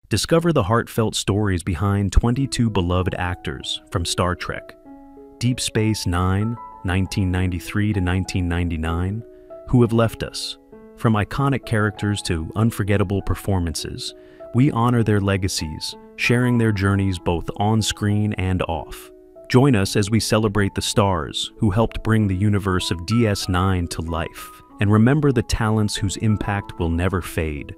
Discover the heartfelt stories behind 22 beloved actors from Star Trek, Deep Space Nine, 1993 to 1999, who have left us. From iconic characters to unforgettable performances, we honor their legacies, sharing their journeys both on-screen and off. Join us as we celebrate the stars who helped bring the universe of DS9 to life, and remember the talents whose impact will never fade.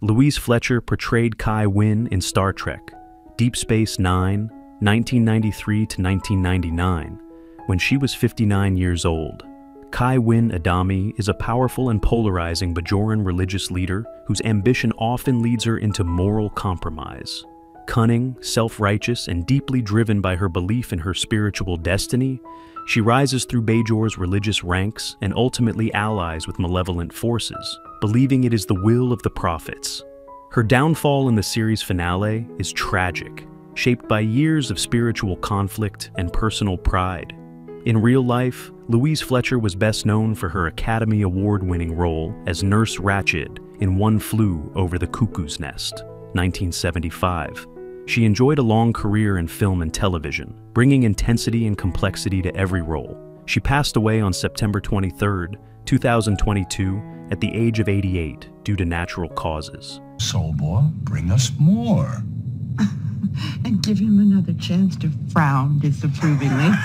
Louise Fletcher portrayed Kai Wynn in Star Trek, Deep Space Nine, 1993 to 1999, when she was 59 years old. Kai Wynn Adami is a powerful and polarizing Bajoran religious leader whose ambition often leads her into moral compromise. Cunning, self-righteous, and deeply driven by her belief in her spiritual destiny, she rises through Bajor's religious ranks and ultimately allies with malevolent forces, believing it is the will of the prophets. Her downfall in the series finale is tragic, shaped by years of spiritual conflict and personal pride. In real life, Louise Fletcher was best known for her Academy Award-winning role as Nurse Ratched in One Flew Over the Cuckoo's Nest, 1975. She enjoyed a long career in film and television, bringing intensity and complexity to every role. She passed away on September 23, 2022, at the age of 88 due to natural causes. Soulboy, bring us more. And give him another chance to frown disapprovingly.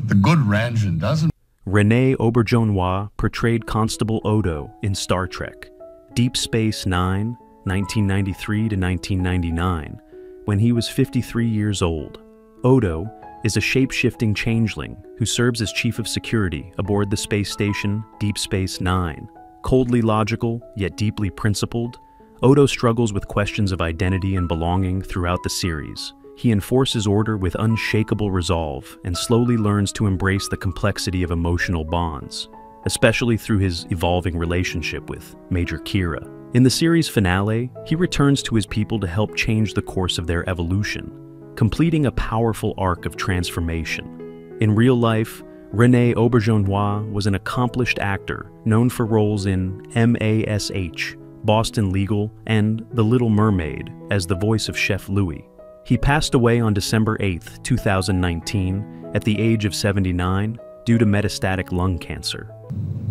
The good Ranjan doesn't. Renee Oberjonas portrayed Constable Odo in Star Trek, Deep Space Nine, 1993 to 1999, when he was 53 years old. Odo is a shape-shifting changeling who serves as chief of security aboard the space station Deep Space Nine. Coldly logical, yet deeply principled, Odo struggles with questions of identity and belonging throughout the series. He enforces order with unshakable resolve and slowly learns to embrace the complexity of emotional bonds, especially through his evolving relationship with Major Kira. In the series finale, he returns to his people to help change the course of their evolution, completing a powerful arc of transformation. In real life, Renee Oberjonas was an accomplished actor known for roles in MASH, Boston Legal, and The Little Mermaid as the voice of Chef Louis. He passed away on December 8, 2019, at the age of 79 due to metastatic lung cancer.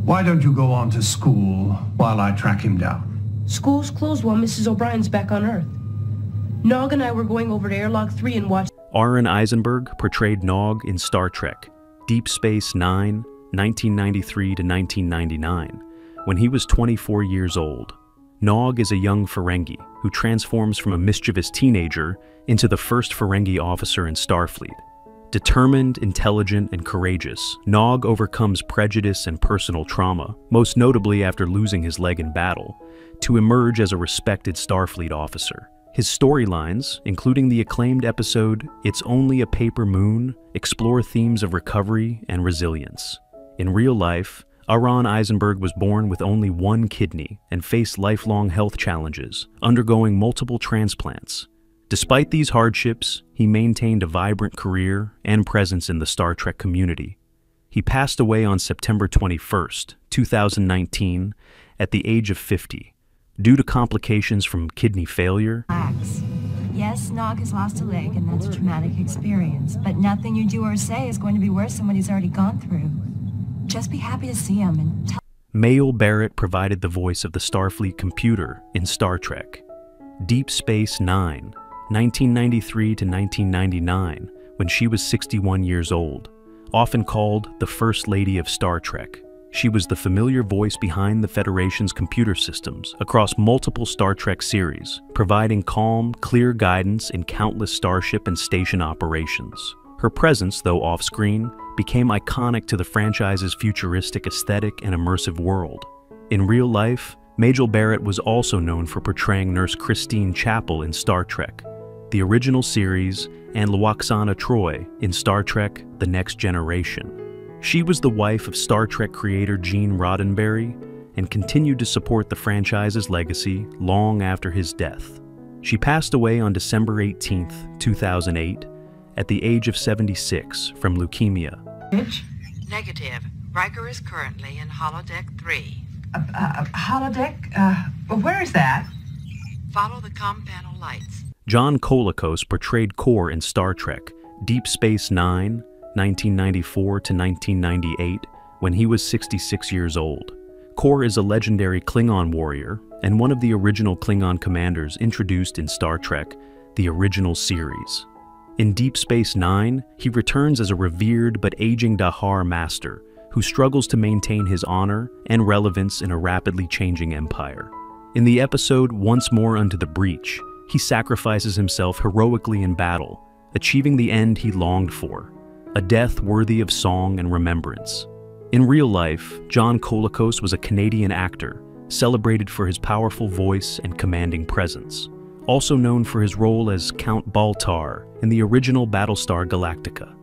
Why don't you go on to school while I track him down? School's closed while Mrs. O'Brien's back on Earth. Nog and I were going over to Airlock 3 and watched. Auron Eisenberg portrayed Nog in Star Trek, Deep Space Nine, 1993 to 1999, when he was 24 years old. Nog is a young Ferengi who transforms from a mischievous teenager into the first Ferengi officer in Starfleet. Determined, intelligent, and courageous, Nog overcomes prejudice and personal trauma, most notably after losing his leg in battle, to emerge as a respected Starfleet officer. His storylines, including the acclaimed episode It's Only a Paper Moon, explore themes of recovery and resilience. In real life, Auron Eisenberg was born with only one kidney and faced lifelong health challenges, undergoing multiple transplants. Despite these hardships, he maintained a vibrant career and presence in the Star Trek community. He passed away on September 21, 2019, at the age of 50, due to complications from kidney failure. Relax. Yes, Nog has lost a leg, and that's a traumatic experience, but nothing you do or say is going to be worse than what he's already gone through. Just be happy to see him and tell. Majel Barrett provided the voice of the Starfleet computer in Star Trek, Deep Space Nine, 1993 to 1999, when she was 61 years old. Often called the First Lady of Star Trek, she was the familiar voice behind the Federation's computer systems across multiple Star Trek series, providing calm, clear guidance in countless starship and station operations. Her presence, though off-screen, became iconic to the franchise's futuristic aesthetic and immersive world. In real life, Majel Barrett was also known for portraying Nurse Christine Chapel in Star Trek, the original series, and Lwaxana Troi in Star Trek The Next Generation. She was the wife of Star Trek creator Gene Roddenberry and continued to support the franchise's legacy long after his death. She passed away on December 18, 2008, at the age of 76 from leukemia. Negative. Riker is currently in holodeck 3. Holodeck? Where is that? Follow the comm panel lights. John Kolose portrayed Kor in Star Trek Deep Space Nine, 1994 to 1998, when he was 66 years old. Kor is a legendary Klingon warrior and one of the original Klingon commanders introduced in Star Trek, the original series. In Deep Space Nine, he returns as a revered but aging Dahar master who struggles to maintain his honor and relevance in a rapidly changing empire. In the episode Once More Unto the Breach, he sacrifices himself heroically in battle, achieving the end he longed for, a death worthy of song and remembrance. In real life, John Kolose was a Canadian actor, celebrated for his powerful voice and commanding presence, also known for his role as Count Baltar in the original Battlestar Galactica.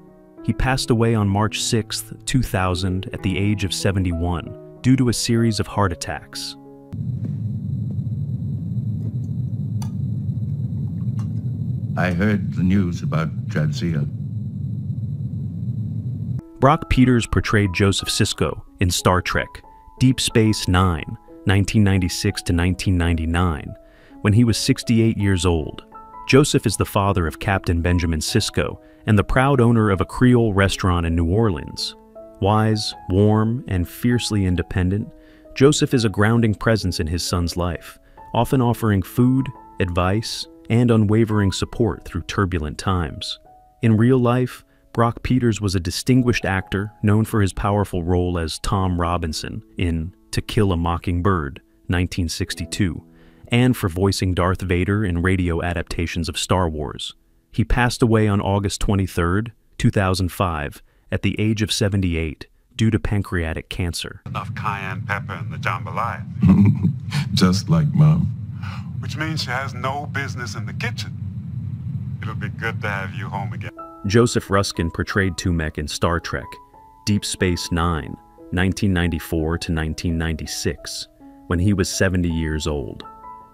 He passed away on March 6, 2000, at the age of 71, due to a series of heart attacks. I heard the news about Jadzia. Brock Peters portrayed Joseph Sisko in Star Trek Deep Space Nine, 1996 to 1999, when he was 68 years old. Joseph is the father of Captain Benjamin Sisko and the proud owner of a Creole restaurant in New Orleans. Wise, warm, and fiercely independent, Joseph is a grounding presence in his son's life, often offering food, advice, and unwavering support through turbulent times. In real life, Brock Peters was a distinguished actor known for his powerful role as Tom Robinson in To Kill a Mockingbird, 1962, and for voicing Darth Vader in radio adaptations of Star Wars. He passed away on August 23, 2005, at the age of 78, due to pancreatic cancer. Enough cayenne pepper in the jambalaya. Just like Mom. Which means she has no business in the kitchen. It'll be good to have you home again. Joseph Ruskin portrayed Tumek in Star Trek Deep Space Nine, 1994 to 1996, when he was 70 years old.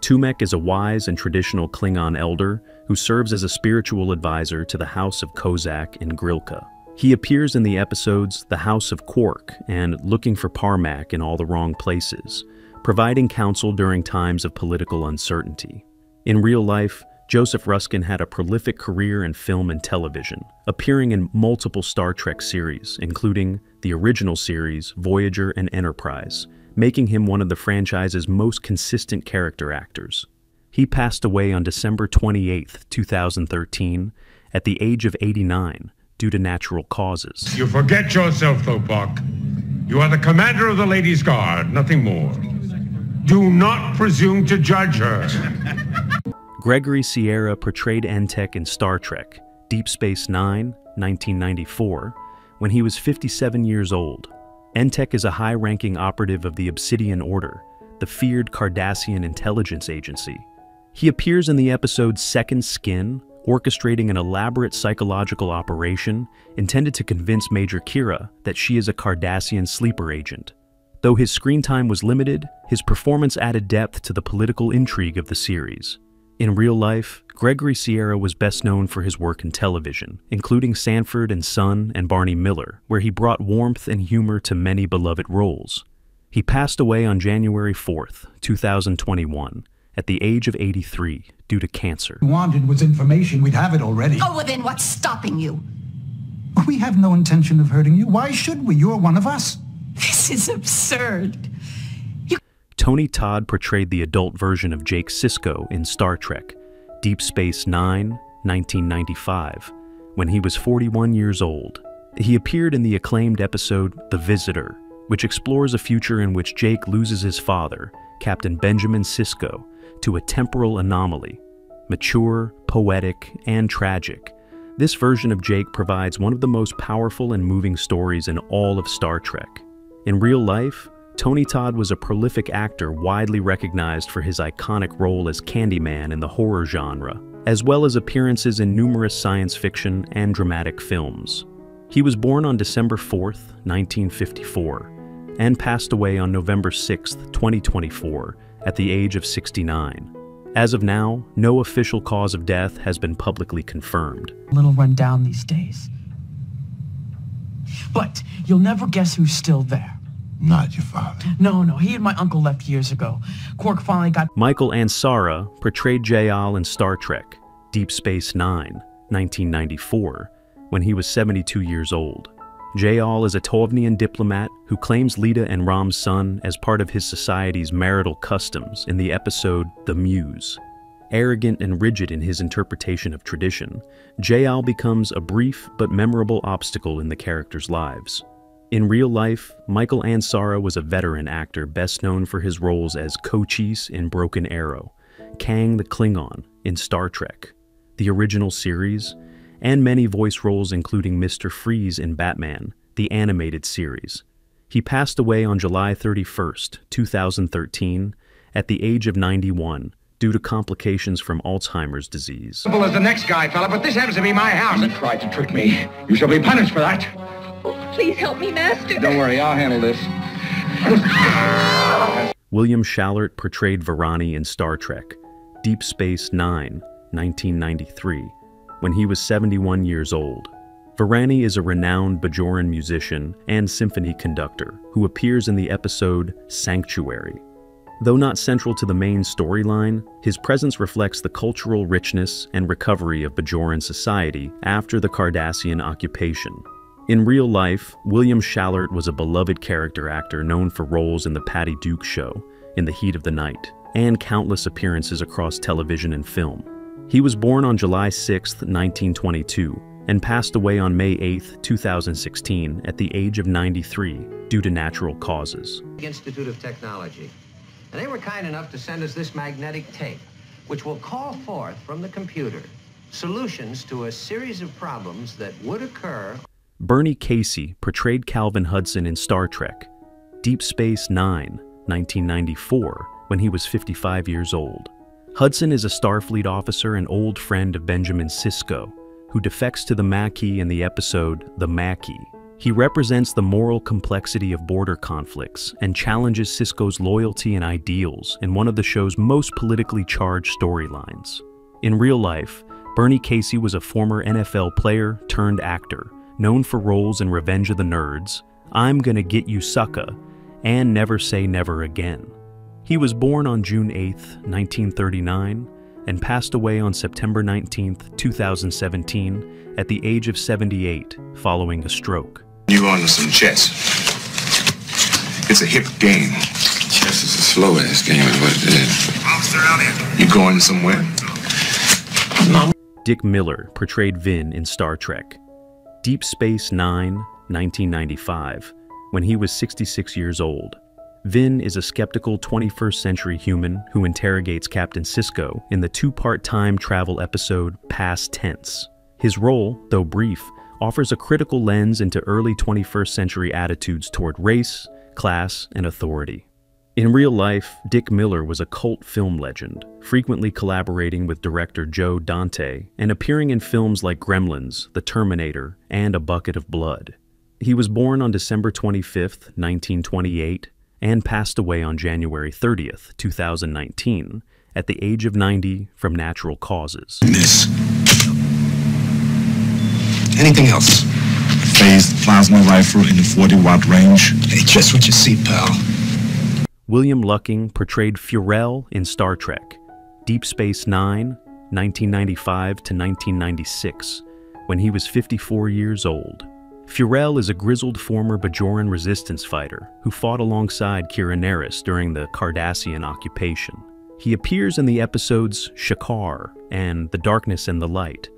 Tumek is a wise and traditional Klingon elder who serves as a spiritual advisor to the House of Kozak in Grilka. He appears in the episodes The House of Quark and Looking for Parmak in All the Wrong Places, providing counsel during times of political uncertainty. In real life, Joseph Ruskin had a prolific career in film and television, appearing in multiple Star Trek series, including the original series, Voyager and Enterprise, making him one of the franchise's most consistent character actors. He passed away on December 28, 2013, at the age of 89, due to natural causes. You forget yourself, though, Buck. You are the commander of the Ladies' Guard, nothing more. Do not presume to judge her. Gregory Sierra portrayed Entek in Star Trek Deep Space Nine, 1994, when he was 57 years old. Entek is a high-ranking operative of the Obsidian Order, the feared Cardassian intelligence agency. He appears in the episode Second Skin, orchestrating an elaborate psychological operation intended to convince Major Kira that she is a Cardassian sleeper agent. Though his screen time was limited, his performance added depth to the political intrigue of the series. In real life, Gregory Sierra was best known for his work in television, including Sanford and Son and Barney Miller, where he brought warmth and humor to many beloved roles. He passed away on January 4, 2021, at the age of 83, due to cancer. Wanted was information, we'd have it already. Oh, well then what's stopping you? We have no intention of hurting you. Why should we? You're one of us. This is absurd. Tony Todd portrayed the adult version of Jake Sisko in Star Trek Deep Space Nine, 1995, when he was 41 years old. He appeared in the acclaimed episode The Visitor, which explores a future in which Jake loses his father, Captain Benjamin Sisko, to a temporal anomaly. Mature, poetic, and tragic, this version of Jake provides one of the most powerful and moving stories in all of Star Trek. In real life, Tony Todd was a prolific actor widely recognized for his iconic role as Candyman in the horror genre, as well as appearances in numerous science fiction and dramatic films. He was born on December 4, 1954, and passed away on November 6, 2024, at the age of 69. As of now, no official cause of death has been publicly confirmed. A little run down these days. But you'll never guess who's still there. Not your father. No, he and my uncle left years ago. Quark finally got... Michael Ansara portrayed Majel in Star Trek, Deep Space Nine, 1994, when he was 72 years old. Majel is a Tovnian diplomat who claims Lita and Ram's son as part of his society's marital customs in the episode The Muse. Arrogant and rigid in his interpretation of tradition, Majel becomes a brief but memorable obstacle in the characters' lives. In real life, Michael Ansara was a veteran actor best known for his roles as Cochise in Broken Arrow, Kang the Klingon in Star Trek, the original series, and many voice roles including Mr. Freeze in Batman, the animated series. He passed away on July 31st, 2013, at the age of 91, due to complications from Alzheimer's disease. Simple as the next guy, fella, but this happens to be my house. You tried to trick me. You shall be punished for that. Please help me, Master. Don't worry, I'll handle this. William Shallard portrayed Varani in Star Trek, Deep Space Nine, 1993, when he was 71 years old. Varani is a renowned Bajoran musician and symphony conductor who appears in the episode Sanctuary. Though not central to the main storyline, his presence reflects the cultural richness and recovery of Bajoran society after the Cardassian occupation. In real life, William Shallard was a beloved character actor known for roles in The Patty Duke Show, In the Heat of the Night, and countless appearances across television and film. He was born on July 6, 1922, and passed away on May 8, 2016, at the age of 93 due to natural causes. Institute of Technology. And they were kind enough to send us this magnetic tape, which will call forth from the computer solutions to a series of problems that would occur. Bernie Casey portrayed Calvin Hudson in Star Trek, Deep Space Nine, 1994, when he was 55 years old. Hudson is a Starfleet officer and old friend of Benjamin Sisko, who defects to the Maquis in the episode The Maquis. He represents the moral complexity of border conflicts and challenges Sisko's loyalty and ideals in one of the show's most politically charged storylines. In real life, Bernie Casey was a former NFL player turned actor, known for roles in Revenge of the Nerds, I'm Gonna Get You Sucka, and Never Say Never Again. He was born on June 8, 1939, and passed away on September 19, 2017, at the age of 78, following a stroke. You on to some chess. It's a hip game. Chess is a slow-ass game is what it is. You going somewhere? No. Dick Miller portrayed Vin in Star Trek, Deep Space Nine, 1995, when he was 66 years old. Vin is a skeptical 21st century human who interrogates Captain Sisko in the two-part time travel episode Past Tense. His role, though brief, offers a critical lens into early 21st century attitudes toward race, class, and authority. In real life, Dick Miller was a cult film legend, frequently collaborating with director Joe Dante and appearing in films like Gremlins, The Terminator, and A Bucket of Blood. He was born on December 25, 1928, and passed away on January 30, 2019, at the age of 90 from natural causes. Miss. Anything else? Phased plasma rifle in the 40-watt range. Hey, just what you see, pal. William Lucking portrayed Furel in Star Trek, Deep Space Nine, 1995 to 1996, when he was 54 years old. Furel is a grizzled former Bajoran resistance fighter who fought alongside Kira Nerys during the Cardassian occupation. He appears in the episodes Shakar and The Darkness and the Light,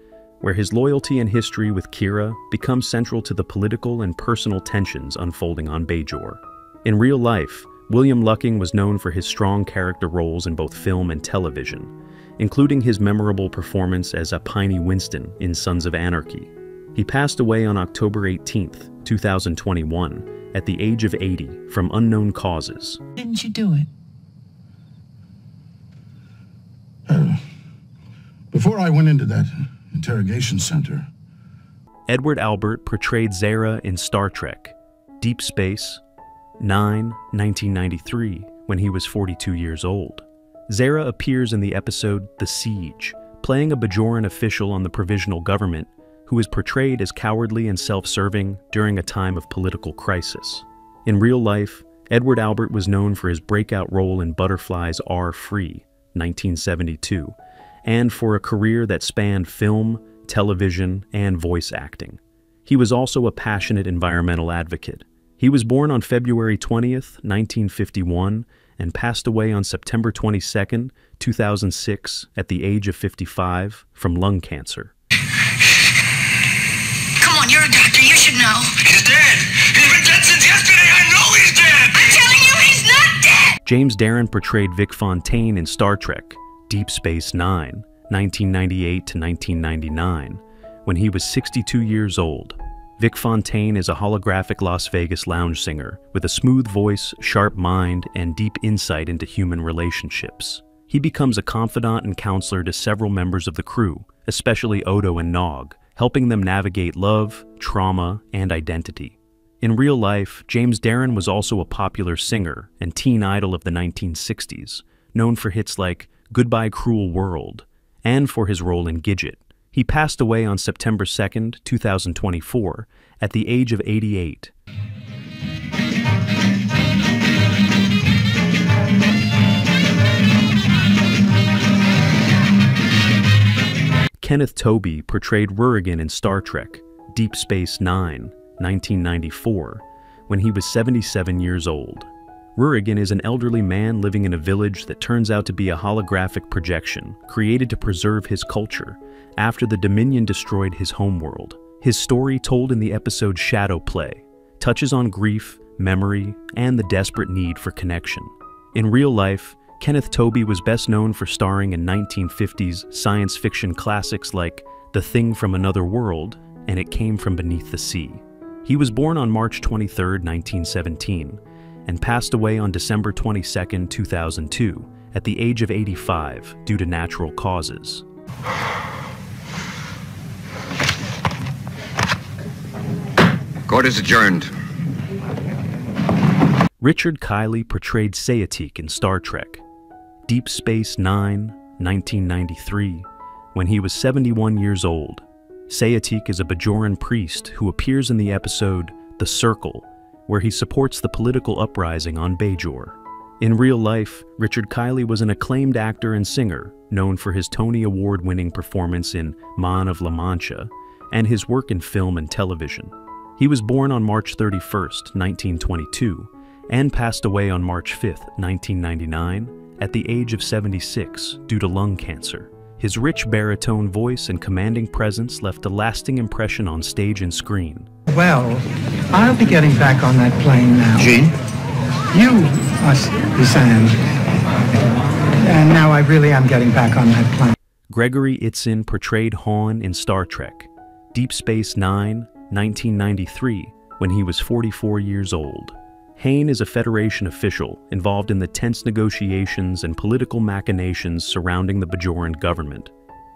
where his loyalty and history with Kira become central to the political and personal tensions unfolding on Bajor. In real life, William Lucking was known for his strong character roles in both film and television, including his memorable performance as a Piney Winston in Sons of Anarchy. He passed away on October 18, 2021, at the age of 80 from unknown causes. Didn't you do it? Before I went into that interrogation center. Edward Albert portrayed Zara in Star Trek, Deep Space Nine, 1993, when he was 42 years old. Zara appears in the episode The Siege, playing a Bajoran official on the provisional government who is portrayed as cowardly and self-serving during a time of political crisis. In real life, Edward Albert was known for his breakout role in Butterflies Are Free, 1972, and for a career that spanned film, television, and voice acting. He was also a passionate environmental advocate. He was born on February 20th, 1951, and passed away on September 22nd, 2006, at the age of 55 from lung cancer. Come on, you're a doctor. You should know. He's dead. He's been dead since yesterday. I know he's dead. I'm telling you, he's not dead. James Darren portrayed Vic Fontaine in Star Trek, Deep Space Nine, 1998 to 1999, when he was 62 years old. Vic Fontaine is a holographic Las Vegas lounge singer with a smooth voice, sharp mind, and deep insight into human relationships. He becomes a confidant and counselor to several members of the crew, especially Odo and Nog, helping them navigate love, trauma, and identity. In real life, James Darren was also a popular singer and teen idol of the 1960s, known for hits like Goodbye Cruel World, and for his role in Gidget. He passed away on September 2nd, 2024, at the age of 88. Kenneth Toby portrayed Rurigan in Star Trek, Deep Space Nine, 1994, when he was 77 years old. Rurigan is an elderly man living in a village that turns out to be a holographic projection created to preserve his culture after the Dominion destroyed his homeworld. His story, told in the episode Shadow Play, touches on grief, memory, and the desperate need for connection. In real life, Kenneth Toby was best known for starring in 1950s science fiction classics like The Thing from Another World and It Came from Beneath the Sea. He was born on March 23, 1917, and passed away on December 22, 2002, at the age of 85 due to natural causes. Court is adjourned. Richard Kylie portrayed Sayatik in Star Trek, Deep Space Nine, 1993, when he was 71 years old. Sayatik is a Bajoran priest who appears in the episode The Circle, where he supports the political uprising on Bajor. In real life, Richard Kylie was an acclaimed actor and singer, known for his Tony Award-winning performance in Man of La Mancha and his work in film and television. He was born on March 31, 1922, and passed away on March 5, 1999, at the age of 76 due to lung cancer. His rich baritone voice and commanding presence left a lasting impression on stage and screen. Well, I'll be getting back on that plane now. Gene? You are Sen. And now I really am getting back on that plane. Gregory Sen portrayed Han in Star Trek, Deep Space Nine, 1993, when he was 44 years old. Hain is a Federation official involved in the tense negotiations and political machinations surrounding the Bajoran government.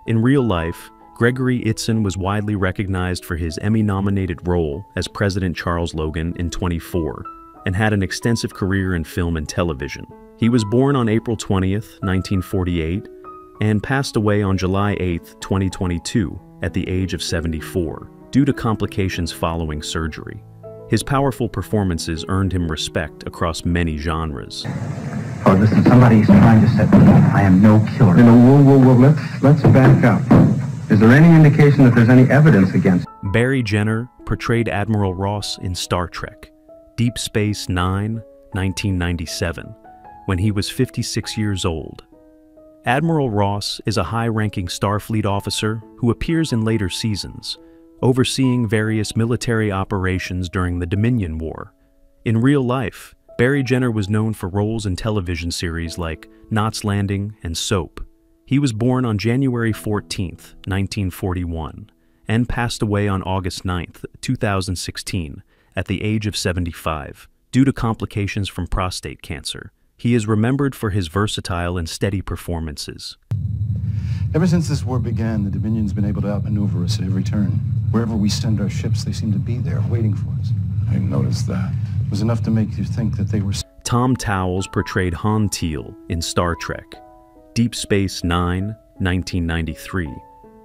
In real life, Gregory Sen was widely recognized for his Emmy-nominated role as President Charles Logan in 24, and had an extensive career in film and television. He was born on April 20th, 1948, and passed away on July 8th, 2022, at the age of 74, due to complications following surgery. His powerful performances earned him respect across many genres. Oh, listen, somebody's trying to set me up. I am no killer. Whoa, let's back up. Is there any indication that there's any evidence against? Barry Jenner portrayed Admiral Ross in Star Trek, Deep Space Nine, 1997, when he was 56 years old. Admiral Ross is a high-ranking Starfleet officer who appears in later seasons, overseeing various military operations during the Dominion War. In real life, Barry Jenner was known for roles in television series like Knots Landing and Soap. He was born on January 14, 1941, and passed away on August 9, 2016, at the age of 75, due to complications from prostate cancer. He is remembered for his versatile and steady performances. Ever since this war began, the Dominion's been able to outmaneuver us at every turn. Wherever we send our ships, they seem to be there, waiting for us. I noticed that. It was enough to make you think that they were... Tom Towles portrayed Han Teal in Star Trek, Deep Space Nine, 1993,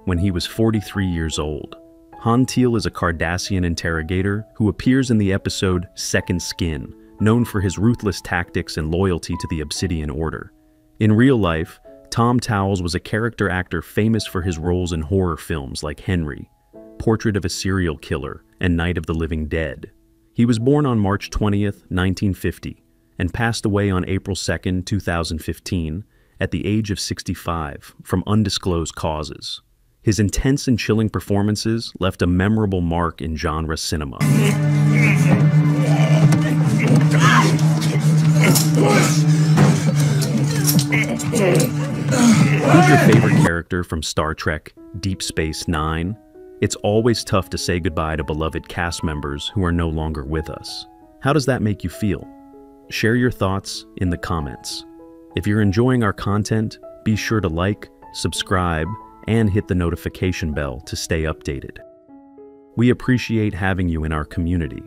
when he was 43 years old. Han Teal is a Cardassian interrogator who appears in the episode Second Skin, known for his ruthless tactics and loyalty to the Obsidian Order. In real life, Tom Towles was a character actor famous for his roles in horror films like Henry, Portrait of a Serial Killer, and Night of the Living Dead. He was born on March 20th, 1950, and passed away on April 2nd, 2015, at the age of 65 from undisclosed causes. His intense and chilling performances left a memorable mark in genre cinema. Who's your favorite character from Star Trek Deep Space Nine? It's always tough to say goodbye to beloved cast members who are no longer with us. How does that make you feel? Share your thoughts in the comments. If you're enjoying our content, be sure to like, subscribe, and hit the notification bell to stay updated. We appreciate having you in our community.